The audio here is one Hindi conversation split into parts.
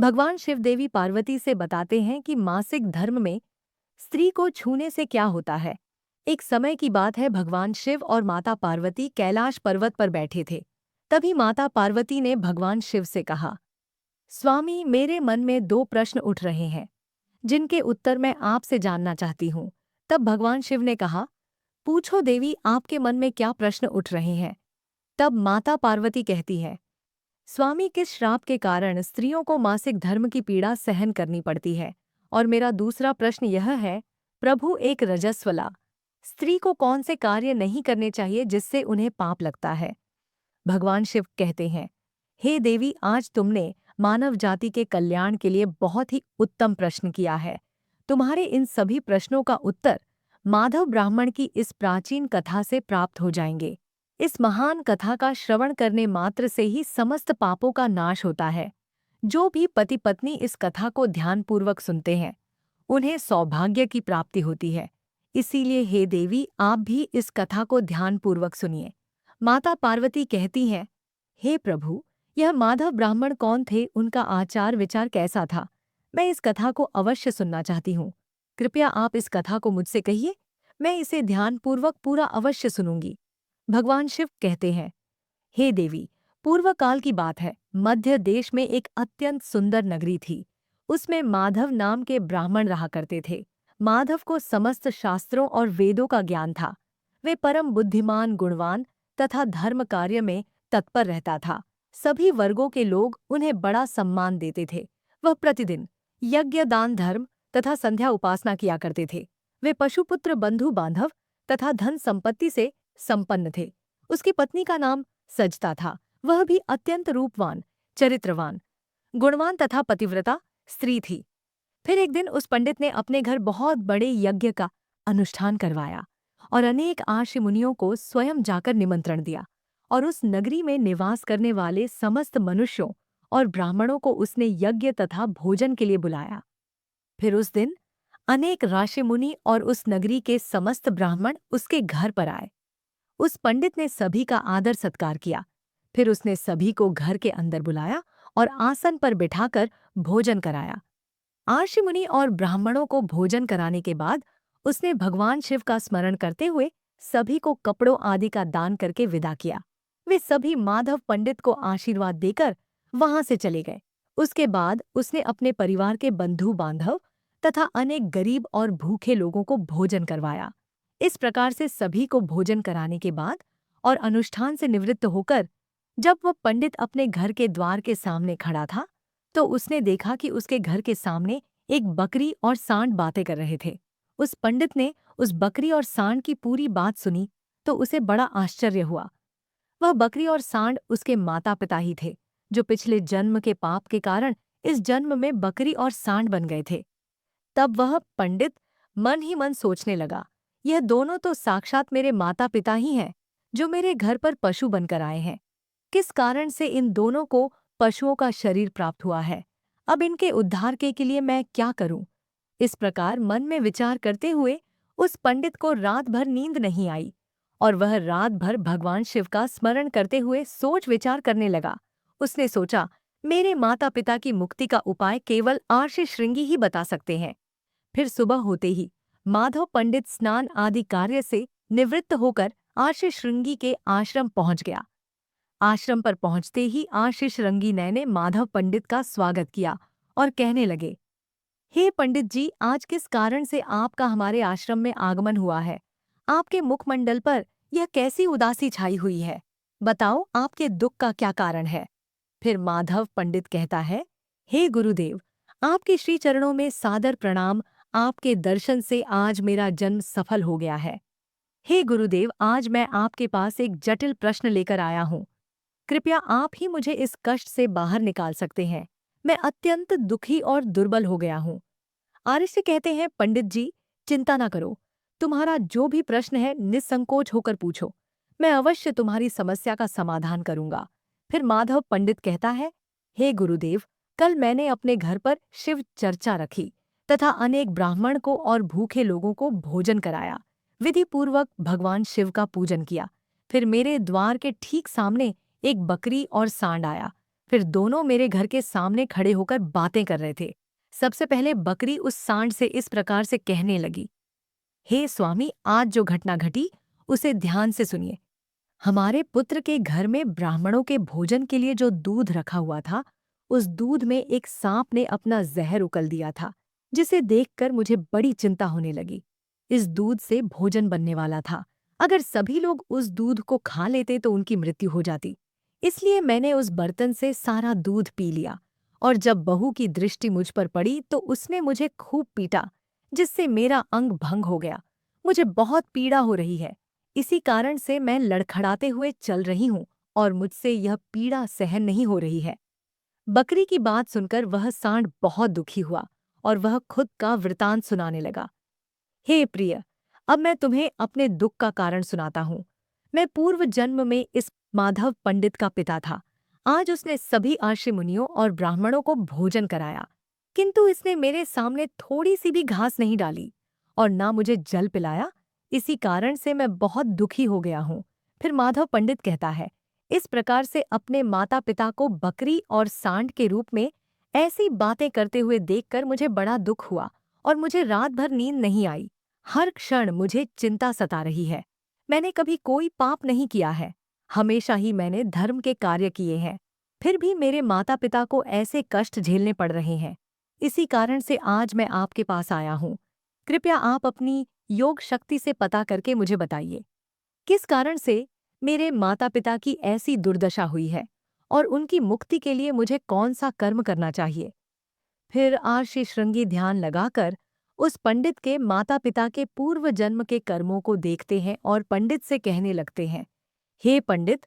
भगवान शिव देवी पार्वती से बताते हैं कि मासिक धर्म में स्त्री को छूने से क्या होता है। एक समय की बात है, भगवान शिव और माता पार्वती कैलाश पर्वत पर बैठे थे। तभी माता पार्वती ने भगवान शिव से कहा, स्वामी, मेरे मन में दो प्रश्न उठ रहे हैं जिनके उत्तर मैं आपसे जानना चाहती हूँ। तब भगवान शिव ने कहा, पूछो देवी, आपके मन में क्या प्रश्न उठ रहे हैं। तब माता पार्वती कहती है, स्वामी, किस श्राप के कारण स्त्रियों को मासिक धर्म की पीड़ा सहन करनी पड़ती है। और मेरा दूसरा प्रश्न यह है, प्रभु, एक रजस्वला स्त्री को कौन से कार्य नहीं करने चाहिए जिससे उन्हें पाप लगता है। भगवान शिव कहते हैं, हे देवी, आज तुमने मानव जाति के कल्याण के लिए बहुत ही उत्तम प्रश्न किया है। तुम्हारे इन सभी प्रश्नों का उत्तर माधव ब्राह्मण की इस प्राचीन कथा से प्राप्त हो जाएंगे। इस महान कथा का श्रवण करने मात्र से ही समस्त पापों का नाश होता है। जो भी पति पत्नी इस कथा को ध्यानपूर्वक सुनते हैं, उन्हें सौभाग्य की प्राप्ति होती है। इसीलिए हे देवी, आप भी इस कथा को ध्यानपूर्वक सुनिए। माता पार्वती कहती हैं, हे प्रभु, यह माधव ब्राह्मण कौन थे, उनका आचार विचार कैसा था, मैं इस कथा को अवश्य सुनना चाहती हूँ। कृपया आप इस कथा को मुझसे कहिए, मैं इसे ध्यानपूर्वक पूरा अवश्य सुनूंगी। भगवान शिव कहते हैं, हे देवी, पूर्व काल की बात है, मध्य देश में एक अत्यंत सुंदर नगरी थी। उसमें माधव नाम के ब्राह्मण रहा करते थे। माधव को समस्त शास्त्रों और वेदों का ज्ञान था। वे परम बुद्धिमान, गुणवान तथा धर्म कार्य में तत्पर रहता था। सभी वर्गों के लोग उन्हें बड़ा सम्मान देते थे। वह प्रतिदिन यज्ञ, दान, धर्म तथा संध्या उपासना किया करते थे। वे पशुपुत्र, बंधु बांधव तथा धन संपत्ति से संपन्न थे। उसकी पत्नी का नाम सजता था। वह भी अत्यंत रूपवान, चरित्रवान, गुणवान तथा पतिव्रता स्त्री थी। फिर एक दिन उस पंडित ने अपने घर बहुत बड़े यज्ञ का अनुष्ठान करवाया और अनेक आर्षि मुनियों को स्वयं जाकर निमंत्रण दिया। और उस नगरी में निवास करने वाले समस्त मनुष्यों और ब्राह्मणों को उसने यज्ञ तथा भोजन के लिए बुलाया। फिर उस दिन अनेक ऋषि मुनि और उस नगरी के समस्त ब्राह्मण उसके घर पर आए। उस पंडित ने सभी का आदर सत्कार किया। फिर उसने सभी को घर के अंदर बुलाया और आसन पर बिठाकर भोजन कराया। आर्षि मुनि और ब्राह्मणों को भोजन कराने के बाद उसने भगवान शिव का स्मरण करते हुए सभी को कपड़ों आदि का दान करके विदा किया। वे सभी माधव पंडित को आशीर्वाद देकर वहां से चले गए। उसके बाद उसने अपने परिवार के बंधु बांधव तथा अनेक गरीब और भूखे लोगों को भोजन करवाया। इस प्रकार से सभी को भोजन कराने के बाद और अनुष्ठान से निवृत्त होकर जब वह पंडित अपने घर के द्वार के सामने खड़ा था, तो उसने देखा कि उसके घर के सामने एक बकरी और सांड बातें कर रहे थे। उस पंडित ने उस बकरी और सांड की पूरी बात सुनी तो उसे बड़ा आश्चर्य हुआ। वह बकरी और सांड उसके माता पिता ही थे, जो पिछले जन्म के पाप के कारण इस जन्म में बकरी और सांड बन गए थे। तब वह पंडित मन ही मन सोचने लगा, यह दोनों तो साक्षात मेरे माता पिता ही हैं, जो मेरे घर पर पशु बनकर आए हैं। किस कारण से इन दोनों को पशुओं का शरीर प्राप्त हुआ है? अब इनके उद्धार के लिए मैं क्या करूं? इस प्रकार मन में विचार करते हुए उस पंडित को रात भर नींद नहीं आई और वह रात भर भगवान शिव का स्मरण करते हुए सोच विचार करने लगा। उसने सोचा, मेरे माता पिता की मुक्ति का उपाय केवल आर्षि श्रृंगी ही बता सकते हैं। फिर सुबह होते ही माधव पंडित स्नान आदि कार्य से निवृत्त होकर आर्षि श्रृंगी के आश्रम पहुंच गया। आश्रम पर पहुंचते ही आशीष रंगी नय ने माधव पंडित का स्वागत किया और कहने लगे, हे पंडित जी, आज किस कारण से आपका हमारे आश्रम में आगमन हुआ है? आपके मुखमंडल पर यह कैसी उदासी छाई हुई है? बताओ, आपके दुख का क्या कारण है? फिर माधव पंडित कहता है, हे गुरुदेव, आपके श्री चरणों में सादर प्रणाम। आपके दर्शन से आज मेरा जन्म सफल हो गया है। हे गुरुदेव, आज मैं आपके पास एक जटिल प्रश्न लेकर आया हूँ। कृपया आप ही मुझे इस कष्ट से बाहर निकाल सकते हैं। मैं अत्यंत दुखी और दुर्बल हो गया हूँ। आर्षि कहते हैं, पंडित जी, चिंता ना करो। तुम्हारा जो भी प्रश्न है निस्संकोच होकर पूछो। मैं अवश्य तुम्हारी समस्या का समाधान करूंगा। फिर माधव पंडित कहता है, हे गुरुदेव, कल मैंने अपने घर पर शिव चर्चा रखी तथा अनेक ब्राह्मण को और भूखे लोगों को भोजन कराया। विधि पूर्वक भगवान शिव का पूजन किया। फिर मेरे द्वार के ठीक सामने एक बकरी और सांड आया। फिर दोनों मेरे घर के सामने खड़े होकर बातें कर रहे थे। सबसे पहले बकरी उस सांड से इस प्रकार से कहने लगी, हे स्वामी, आज जो घटना घटी उसे ध्यान से सुनिए। हमारे पुत्र के घर में ब्राह्मणों के भोजन के लिए जो दूध रखा हुआ था, उस दूध में एक सांप ने अपना जहर उगल दिया था, जिसे देखकर मुझे बड़ी चिंता होने लगी। इस दूध से भोजन बनने वाला था। अगर सभी लोग उस दूध को खा लेते तो उनकी मृत्यु हो जाती। इसलिए मैंने उस बर्तन से सारा दूध पी लिया, और जब बहू की दृष्टि मुझ पर पड़ी तो उसने मुझे खूब पीटा, जिससे मेरा अंग भंग हो गया। मुझे बहुत पीड़ा हो रही है। इसी कारण से मैं लड़खड़ाते हुए चल रही हूँ और मुझसे यह पीड़ा सहन नहीं हो रही है। बकरी की बात सुनकर वह सांड बहुत दुखी हुआ और वह खुद का वृतांत सुनाने लगा। हे प्रिय, अब मैं तुम्हें अपने दुख का कारण सुनाता हूँ। मैं पूर्व जन्म में इस माधव पंडित का पिता था। आज उसने सभी आर्षि मुनियों और ब्राह्मणों को भोजन कराया, किंतु इसने मेरे सामने थोड़ी सी भी घास नहीं डाली और ना मुझे जल पिलाया। इसी कारण से मैं बहुत दुखी हो गया हूँ। फिर माधव पंडित कहता है, इस प्रकार से अपने माता पिता को बकरी और सांड के रूप में ऐसी बातें करते हुए देखकर मुझे बड़ा दुख हुआ और मुझे रात भर नींद नहीं आई। हर क्षण मुझे चिंता सता रही है। मैंने कभी कोई पाप नहीं किया है। हमेशा ही मैंने धर्म के कार्य किए हैं। फिर भी मेरे माता पिता को ऐसे कष्ट झेलने पड़ रहे हैं। इसी कारण से आज मैं आपके पास आया हूँ। कृपया आप अपनी योग शक्ति से पता करके मुझे बताइए, किस कारण से मेरे माता पिता की ऐसी दुर्दशा हुई है और उनकी मुक्ति के लिए मुझे कौन सा कर्म करना चाहिए। फिर आर्षि श्रृंगी ध्यान लगाकर उस पंडित के माता पिता के पूर्व जन्म के कर्मों को देखते हैं और पंडित से कहने लगते हैं, हे पंडित,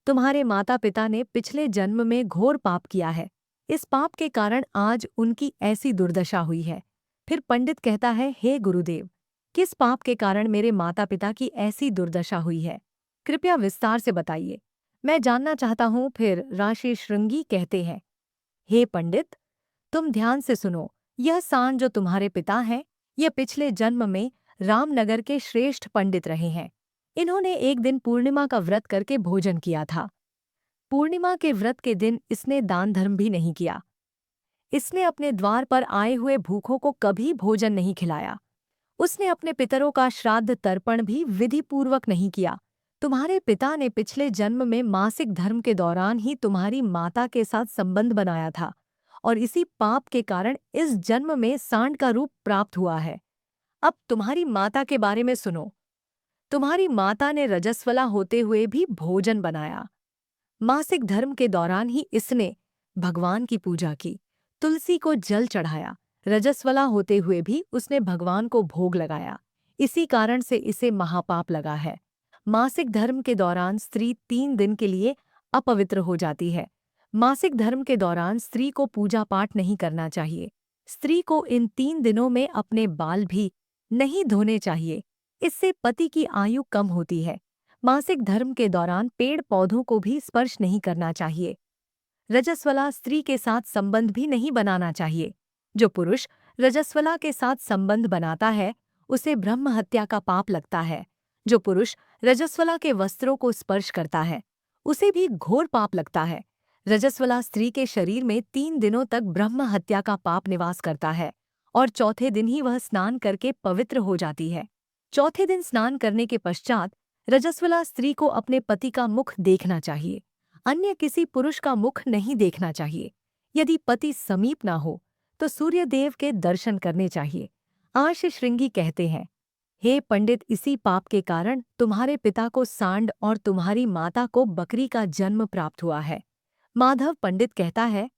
तुम्हारे माता पिता ने पिछले जन्म में घोर पाप किया है। इस पाप के कारण आज उनकी ऐसी दुर्दशा हुई है। फिर पंडित कहता है, हे गुरुदेव, किस पाप के कारण मेरे माता पिता की ऐसी दुर्दशा हुई है? कृपया विस्तार से बताइए, मैं जानना चाहता हूँ। फिर ऋषि श्रृंगी कहते हैं, हे पंडित, तुम ध्यान से सुनो। यह सांड जो तुम्हारे पिता हैं, यह पिछले जन्म में रामनगर के श्रेष्ठ पंडित रहे हैं। इन्होंने एक दिन पूर्णिमा का व्रत करके भोजन किया था। पूर्णिमा के व्रत के दिन इसने दान धर्म भी नहीं किया। इसने अपने द्वार पर आए हुए भूखों को कभी भोजन नहीं खिलाया। उसने अपने पितरों का श्राद्ध तर्पण भी विधि पूर्वक नहीं किया। तुम्हारे पिता ने पिछले जन्म में मासिक धर्म के दौरान ही तुम्हारी माता के साथ संबंध बनाया था और इसी पाप के कारण इस जन्म में सांड का रूप प्राप्त हुआ है। अब तुम्हारी माता के बारे में सुनो। तुम्हारी माता ने रजस्वला होते हुए भी भोजन बनाया। मासिक धर्म के दौरान ही इसने भगवान की पूजा की, तुलसी को जल चढ़ाया। रजस्वला होते हुए भी उसने भगवान को भोग लगाया। इसी कारण से इसे महापाप लगा है। मासिक धर्म के दौरान स्त्री 3 दिन के लिए अपवित्र हो जाती है। मासिक धर्म के दौरान स्त्री को पूजा पाठ नहीं करना चाहिए। स्त्री को इन 3 दिनों में अपने बाल भी नहीं धोने चाहिए। इससे पति की आयु कम होती है। मासिक धर्म के दौरान पेड़ पौधों को भी स्पर्श नहीं करना चाहिए। रजस्वला स्त्री के साथ संबंध भी नहीं बनाना चाहिए। जो पुरुष रजस्वला के साथ संबंध बनाता है उसे ब्रह्म हत्या का पाप लगता है। जो पुरुष रजस्वला के वस्त्रों को स्पर्श करता है उसे भी घोर पाप लगता है। रजस्वला स्त्री के शरीर में 3 दिनों तक ब्रह्म हत्या का पाप निवास करता है और चौथे दिन ही वह स्नान करके पवित्र हो जाती है। चौथे दिन स्नान करने के पश्चात रजस्वला स्त्री को अपने पति का मुख देखना चाहिए। अन्य किसी पुरुष का मुख नहीं देखना चाहिए। यदि पति समीप ना हो तो सूर्यदेव के दर्शन करने चाहिए। आर्षि श्रृंगी कहते हैं, हे पंडित, इसी पाप के कारण तुम्हारे पिता को सांड और तुम्हारी माता को बकरी का जन्म प्राप्त हुआ है। माधव पंडित कहता है,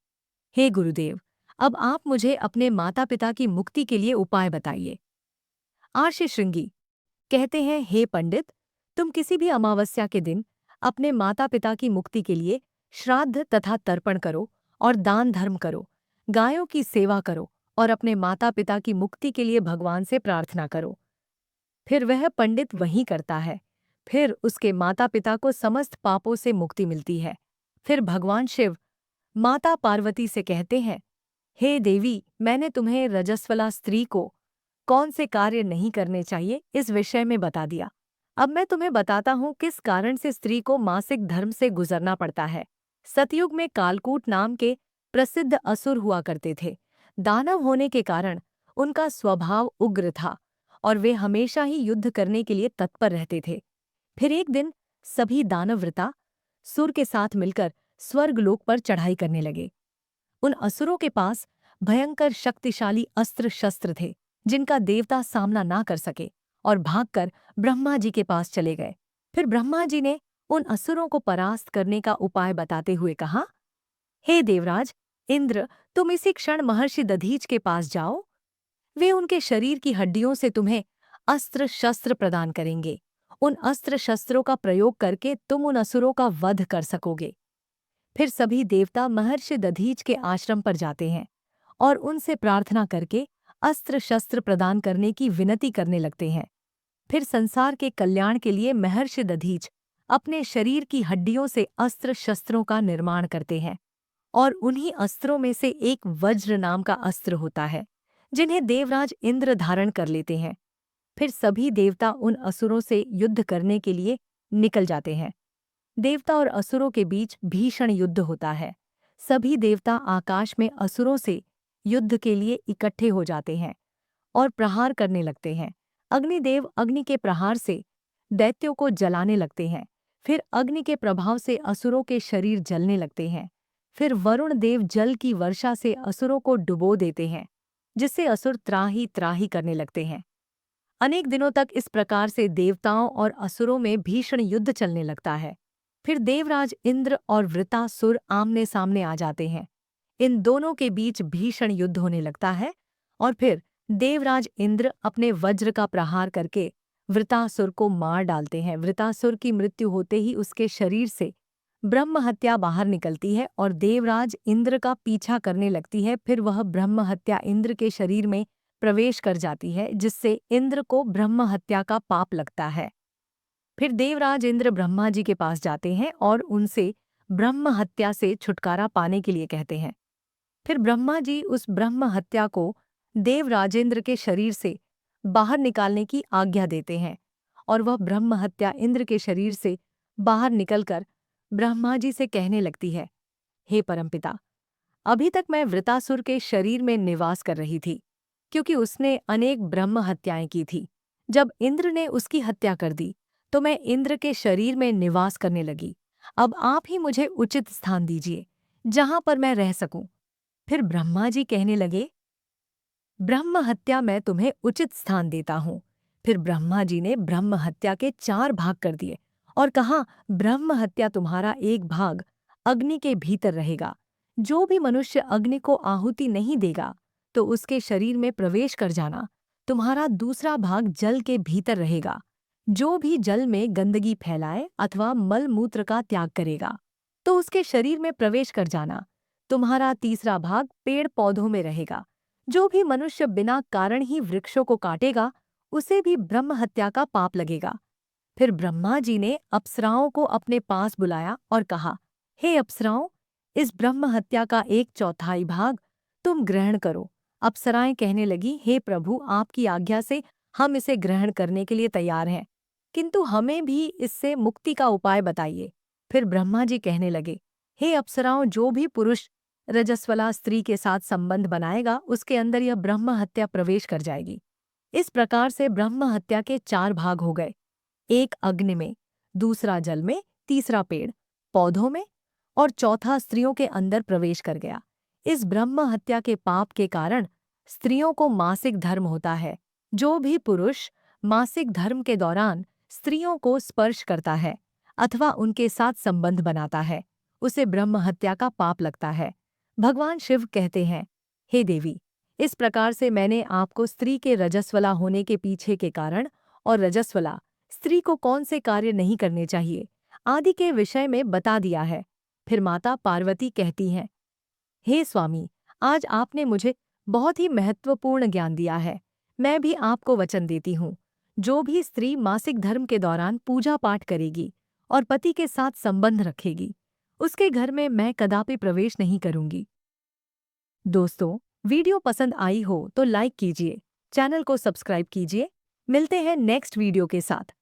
हे गुरुदेव, अब आप मुझे अपने माता पिता की मुक्ति के लिए उपाय बताइए। आर्षि श्रृंगी कहते हैं, हे पंडित, तुम किसी भी अमावस्या के दिन अपने माता पिता की मुक्ति के लिए श्राद्ध तथा तर्पण करो और दान धर्म करो, गायों की सेवा करो और अपने माता पिता की मुक्ति के लिए भगवान से प्रार्थना करो। फिर वह पंडित वही करता है। फिर उसके माता पिता को समस्त पापों से मुक्ति मिलती है। फिर भगवान शिव माता पार्वती से कहते हैं, हे देवी, मैंने तुम्हें रजस्वला स्त्री को कौन से कार्य नहीं करने चाहिए इस विषय में बता दिया। अब मैं तुम्हें बताता हूँ किस कारण से स्त्री को मासिक धर्म से गुजरना पड़ता है। सतयुग में कालकूट नाम के प्रसिद्ध असुर हुआ करते थे। दानव होने के कारण उनका स्वभाव उग्र था और वे हमेशा ही युद्ध करने के लिए तत्पर रहते थे। फिर एक दिन सभी दानववृता सुर के साथ मिलकर स्वर्गलोक पर चढ़ाई करने लगे। उन असुरों के पास भयंकर शक्तिशाली अस्त्र शस्त्र थे जिनका देवता सामना ना कर सके और भागकर ब्रह्मा जी के पास चले गए। फिर ब्रह्मा जी ने उन असुरों को परास्त करने का उपाय बताते हुए कहा, हे देवराज इंद्र, तुम इसी क्षण महर्षि दधीच के पास जाओ। वे उनके शरीर की हड्डियों से तुम्हें अस्त्र शस्त्र प्रदान करेंगे। उन अस्त्र शस्त्रों का प्रयोग करके तुम उन असुरों का वध कर सकोगे। फिर सभी देवता महर्षि दधीच के आश्रम पर जाते हैं और उनसे प्रार्थना करके अस्त्र शस्त्र प्रदान करने की विनती करने लगते हैं। फिर संसार के कल्याण के लिए महर्षि दधीच अपने शरीर की हड्डियों से अस्त्र शस्त्रों का निर्माण करते हैं और उन्हीं अस्त्रों में से एक वज्र नाम का अस्त्र होता है जिन्हें देवराज इंद्र धारण कर लेते हैं। फिर सभी देवता उन असुरों से युद्ध करने के लिए निकल जाते हैं। देवता और असुरों के बीच भीषण युद्ध होता है। सभी देवता आकाश में असुरों से युद्ध के लिए इकट्ठे हो जाते हैं और प्रहार करने लगते हैं। अग्निदेव अग्नि के प्रहार से दैत्यों को जलाने लगते हैं। फिर अग्नि के प्रभाव से असुरों के शरीर जलने लगते हैं। फिर वरुण देव जल की वर्षा से असुरों को डुबो देते हैं, जिससे असुर त्राही त्राही करने लगते हैं। अनेक दिनों तक इस प्रकार से देवताओं और असुरों में भीषण युद्ध चलने लगता है। फिर देवराज इंद्र और वृतासुर आमने सामने आ जाते हैं। इन दोनों के बीच भीषण युद्ध होने लगता है और फिर देवराज इंद्र अपने वज्र का प्रहार करके वृतासुर को मार डालते हैं। वृतासुर की मृत्यु होते ही उसके शरीर से ब्रह्म हत्या बाहर निकलती है और देवराज इंद्र का पीछा करने लगती है। फिर वह ब्रह्म हत्या इंद्र के शरीर में प्रवेश कर जाती है, जिससे इंद्र को ब्रह्म हत्या का पाप लगता है। फिर देवराज इंद्र ब्रह्मा जी के पास जाते हैं और उनसे ब्रह्म हत्या से छुटकारा पाने के लिए कहते हैं। फिर ब्रह्मा जी उस ब्रह्म हत्या को देवराजेंद्र के शरीर से बाहर निकालने की आज्ञा देते हैं और वह ब्रह्म हत्या इंद्र के शरीर से बाहर निकलकर ब्रह्मा जी से कहने लगती है, हे परमपिता, अभी तक मैं वृतासुर के शरीर में निवास कर रही थी, क्योंकि उसने अनेक ब्रह्म हत्याएं की थी। जब इंद्र ने उसकी हत्या कर दी तो मैं इंद्र के शरीर में निवास करने लगी। अब आप ही मुझे उचित स्थान दीजिए जहां पर मैं रह सकूं। फिर ब्रह्मा जी कहने लगे, ब्रह्म हत्या मैं तुम्हें उचित स्थान देता हूं। फिर ब्रह्मा जी ने ब्रह्म हत्या के 4 भाग कर दिए और कहा, ब्रह्म हत्या तुम्हारा एक भाग अग्नि के भीतर रहेगा। जो भी मनुष्य अग्नि को आहुति नहीं देगा तो उसके शरीर में प्रवेश कर जाना। तुम्हारा दूसरा भाग जल के भीतर रहेगा। जो भी जल में गंदगी फैलाए अथवा मल मूत्र का त्याग करेगा तो उसके शरीर में प्रवेश कर जाना। तुम्हारा तीसरा भाग पेड़ पौधों में रहेगा। जो भी मनुष्य बिना कारण ही वृक्षों को काटेगा उसे भी ब्रह्म हत्या का पाप लगेगा। फिर ब्रह्मा जी ने अप्सराओं को अपने पास बुलाया और कहा, हे अप्सराओं, इस ब्रह्म हत्या का 1/4 भाग तुम ग्रहण करो। अप्सराएं कहने लगी, हे प्रभु, आपकी आज्ञा से हम इसे ग्रहण करने के लिए तैयार हैं, किंतु हमें भी इससे मुक्ति का उपाय बताइए। फिर ब्रह्मा जी कहने लगे, हे अप्सराओं, जो भी पुरुष रजस्वला स्त्री के साथ संबंध बनाएगा उसके अंदर यह ब्रह्म हत्या प्रवेश कर जाएगी। इस प्रकार से ब्रह्म हत्या के 4 भाग हो गए, एक अग्नि में, दूसरा जल में, तीसरा पेड़ पौधों में और चौथा स्त्रियों के अंदर प्रवेश कर गया। इस ब्रह्म हत्या के पाप के कारण स्त्रियों को मासिक धर्म होता है। जो भी पुरुष मासिक धर्म के दौरान स्त्रियों को स्पर्श करता है अथवा उनके साथ संबंध बनाता है उसे ब्रह्म हत्या का पाप लगता है। भगवान शिव कहते हैं, हे देवी, इस प्रकार से मैंने आपको स्त्री के रजस्वला होने के पीछे के कारण और रजस्वला स्त्री को कौन से कार्य नहीं करने चाहिए आदि के विषय में बता दिया है। फिर माता पार्वती कहती हैं, हे स्वामी, आज आपने मुझे बहुत ही महत्वपूर्ण ज्ञान दिया है। मैं भी आपको वचन देती हूँ, जो भी स्त्री मासिक धर्म के दौरान पूजा पाठ करेगी और पति के साथ संबंध रखेगी उसके घर में मैं कदापि प्रवेश नहीं करूंगी। दोस्तों, वीडियो पसंद आई हो तो लाइक कीजिए, चैनल को सब्सक्राइब कीजिए। मिलते हैं नेक्स्ट वीडियो के साथ।